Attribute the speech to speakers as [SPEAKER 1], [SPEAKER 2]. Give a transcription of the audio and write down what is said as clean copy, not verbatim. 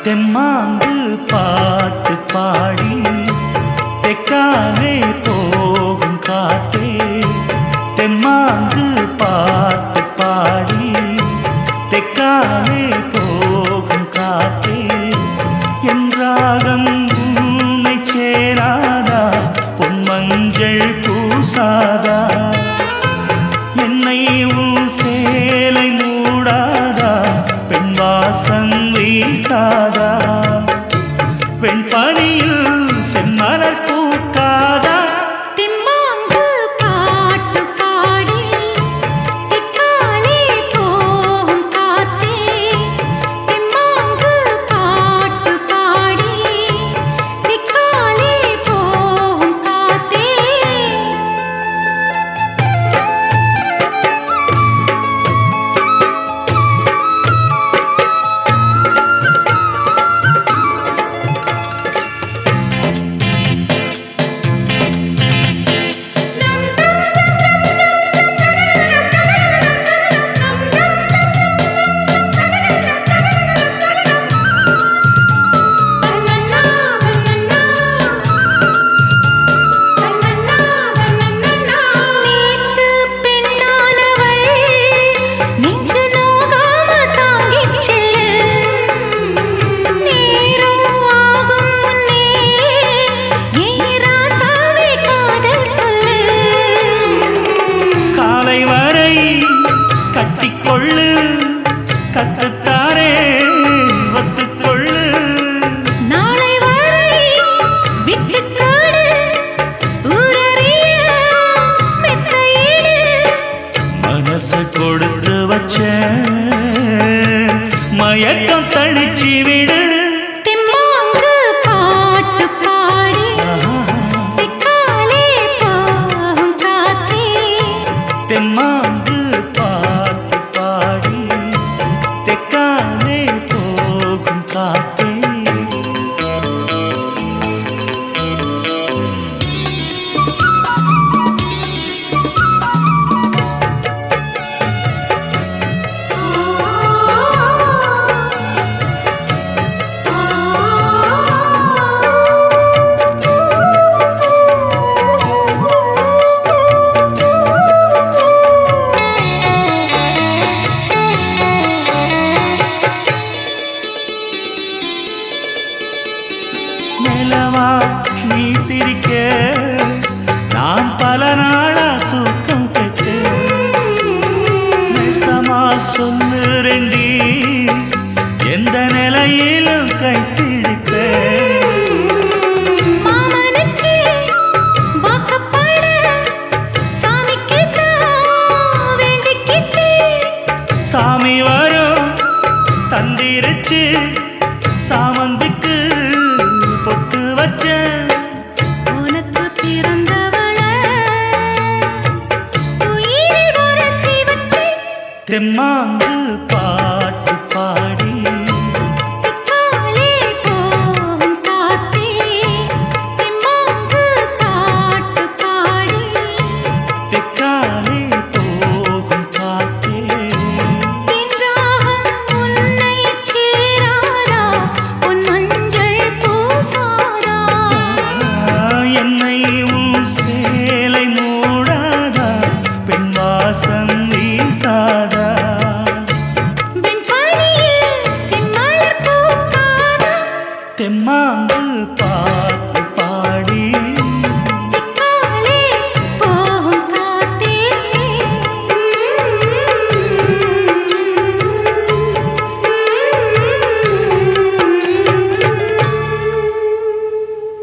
[SPEAKER 1] தெம்மாங்கு பாட்டு பாடி தெக்காலே போகும் காத்தே தெம்மாங்கு பாட்டு பாடி தெக்காலே போகும் காத்தே என் ராகம் உன்னை சேராதா பொன் மஞ்சள் பூசாதா என்னை உன் சேலை மூடாதா பெண் வாசம் வீசாதா பெண் பனியில் செம்மலர் பூக்காதா
[SPEAKER 2] தெம்மாங்கு பாட்டு பாடி தெக்காலே போகும் காத்தே தெம்மாங்கு பாட்டு பாடி தெக்காலே போகும் காத்தே
[SPEAKER 1] கட்டிக்கொள்ளு கத்துத்தாரே ஒத்துக்கொள்ளு
[SPEAKER 2] நாளை வரை விட்டுக்காடு ஊரறிய மெத்தையிடு
[SPEAKER 1] மனசு கொடுத்து வச்ச மயக்கம் தணிச்சு விடு
[SPEAKER 2] தெம்மாங்கு பாட்டு பாடி தெக்காலே போகும் காத்தே
[SPEAKER 1] தெம்மாங்கு பாட்டு பாடி தெக்காலே போகும் காத்தே நிலவா நீ சிரிக்க நான் பல நாளா தூக்கம் கெட்டு நெசமா சொல்லுறேன்டி எந்த நிலையிலும் கைப்பிடிக்க
[SPEAKER 2] மாமனுக்கு வாக்கப்பட சாமிக்கு தான் வேண்டிக்கிட்டு
[SPEAKER 1] சாமி வரும் தந்திருச்சு சாமந்திக்கு பொட்டு வச்ச
[SPEAKER 2] உனக்கு பிறந்தவள உயிரை உரசி வச்சு
[SPEAKER 1] தெம்மாங்கு